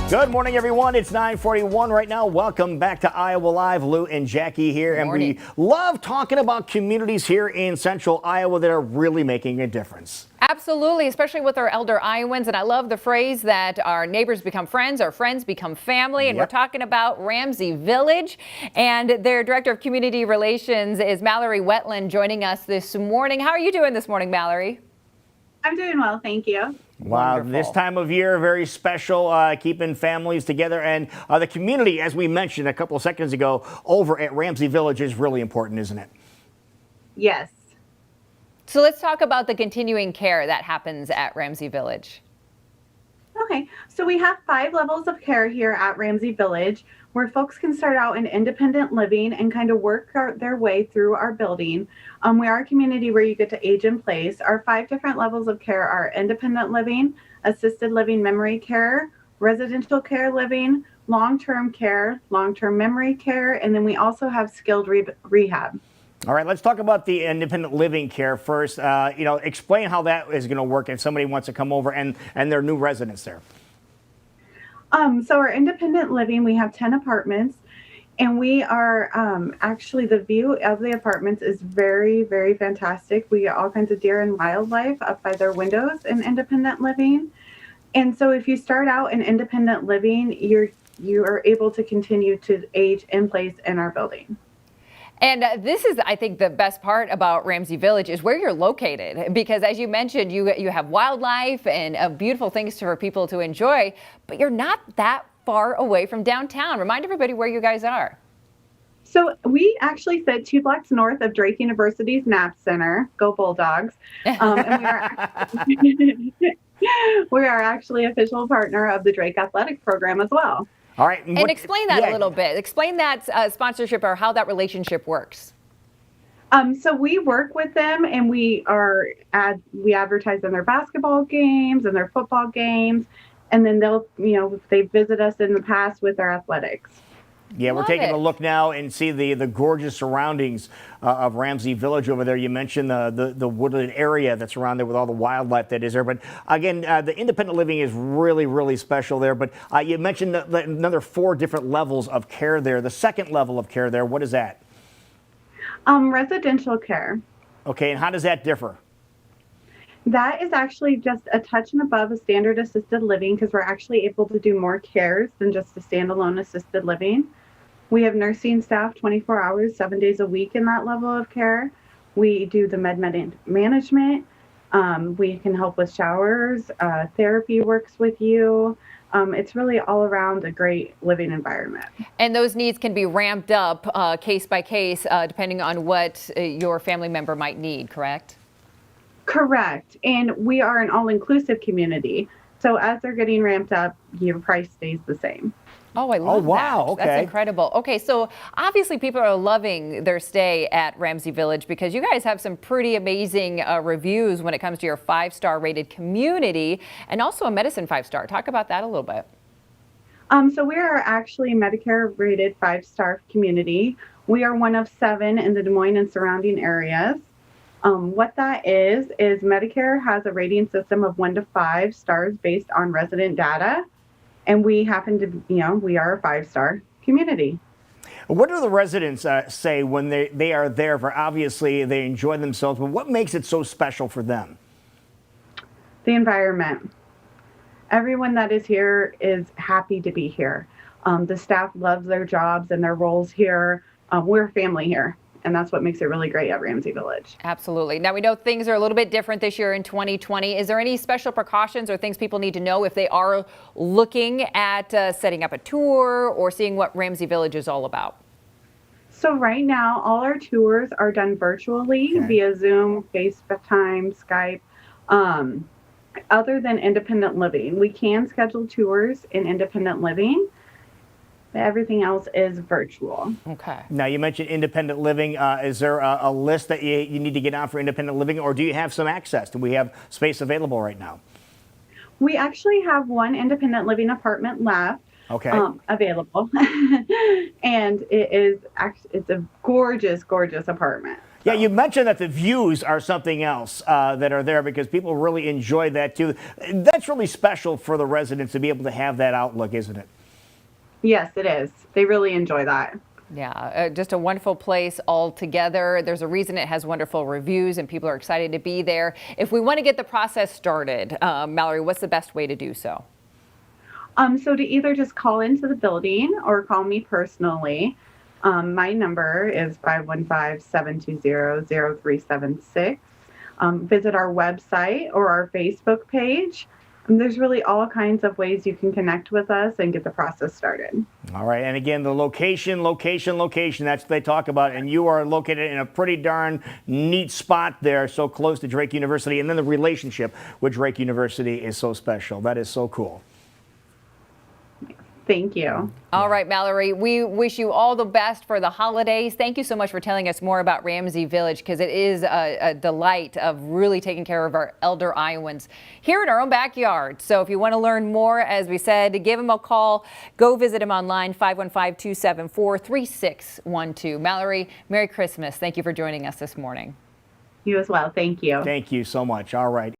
Good morning, everyone. It's 9:41 right now. Welcome back to Iowa Live. Lou and Jackie here. And we love talking about communities here in central Iowa that are really making a difference. Absolutely, especially with our elder Iowans. And I love the phrase that our neighbors become friends, our friends become family. And we're talking about Ramsey Village. And their director of community relations is Mallory Wetland joining us this morning. How are you doing this morning, Mallory? I'm doing well, thank you. Wow, Wonderful. This time of year, very special, keeping families together. And the community, as we mentioned a couple of seconds ago, over at Ramsey Village is really important, isn't it? Yes. So let's talk about the continuing care that happens at Ramsey Village. Okay, so we have 5 levels of care here at Ramsey Village, where folks can start out in independent living and kind of work their way through our building. We are a community where you get to age in place. Our 5 different levels of care are independent living, assisted living memory care, residential care living, long-term care, long-term memory care, and then we also have skilled rehab. All right, let's talk about the independent living care first. Explain how that is going to work if somebody wants to come over and their new residents there. So our independent living, we have 10 apartments, and we are actually, the view of the apartments is very, very fantastic. We get all kinds of deer and wildlife up by their windows in independent living. And so if you start out in independent living, you are able to continue to age in place in our building. And this is, I think, the best part about Ramsey Village is where you're located, because as you mentioned, you have wildlife and beautiful things for people to enjoy, but you're not that far away from downtown. Remind everybody where you guys are. So we actually sit 2 blocks north of Drake University's Knapp Center. Go Bulldogs! And we are actually official partner of the Drake Athletic Program as well. All right. And explain that a little bit. Explain that sponsorship or how that relationship works. So we work with them, and we advertise in their basketball games and their football games, and then they visit us in the past with our athletics. Yeah, we're taking a look now and see the gorgeous surroundings of Ramsey Village over there. You mentioned the wooded area that's around there with all the wildlife that is there. But again, the independent living is really, really special there. But you mentioned another 4 different levels of care there. The second level of care there, what is that? Residential care. Okay, and how does that differ? That is actually just a touch and above a standard assisted living, because we're actually able to do more cares than just a standalone assisted living. We have nursing staff 24 hours, 7 days a week in that level of care. We do the med management. We can help with showers. Therapy works with you. It's really all around a great living environment. And those needs can be ramped up case by case, depending on what your family member might need, correct? Correct. And we are an all-inclusive community. So as they're getting ramped up, your price stays the same. Oh, I love wow. that. Okay. That's incredible. Okay, so obviously people are loving their stay at Ramsey Village because you guys have some pretty amazing reviews when it comes to your 5-star rated community and also a medicine 5-star. Talk about that a little bit. So we are actually a Medicare rated 5-star community. We are one of 7 in the Des Moines and surrounding areas. What that is Medicare has a rating system of 1 to 5 stars based on resident data. And we happen to, we are a 5-star community. What do the residents say when they are there? For obviously they enjoy themselves, but what makes it so special for them? The environment. Everyone that is here is happy to be here. The staff loves their jobs and their roles here. We're a family here. And that's what makes it really great at Ramsey Village. Absolutely. Now, we know things are a little bit different this year in 2020. Is there any special precautions or things people need to know if they are looking at setting up a tour or seeing what Ramsey Village is all about? So right now, all our tours are done virtually via Zoom, FaceTime, Skype. Other than independent living, we can schedule tours in independent living. Everything else is virtual. Okay. Now, you mentioned independent living. Is there a list that you need to get on for independent living, or do you have some access? Do we have space available right now? We actually have 1 independent living apartment left. Okay. Available. And it's a gorgeous, gorgeous apartment. Yeah, you mentioned that the views are something else that are there because people really enjoy that too. That's really special for the residents to be able to have that outlook, isn't it? Yes, it is. They really enjoy that. Yeah, just a wonderful place altogether. There's a reason it has wonderful reviews and people are excited to be there. If we want to get the process started, Mallory, what's the best way to do so? So to either just call into the building or call me personally, my number is 515-720-0376. Visit our website or our Facebook page. There's really all kinds of ways you can connect with us and get the process started. All right. And again, the location. That's what they talk about. And you are located in a pretty darn neat spot there, so close to Drake University. And then the relationship with Drake University is so special. That is so cool. Thank you. All right, Mallory, we wish you all the best for the holidays. Thank you so much for telling us more about Ramsey Village, because it is a delight of really taking care of our elder Iowans here in our own backyard. So if you want to learn more, as we said, give them a call. Go visit them online, 515-274-3612. Mallory, Merry Christmas. Thank you for joining us this morning. You as well. Thank you. Thank you so much. All right.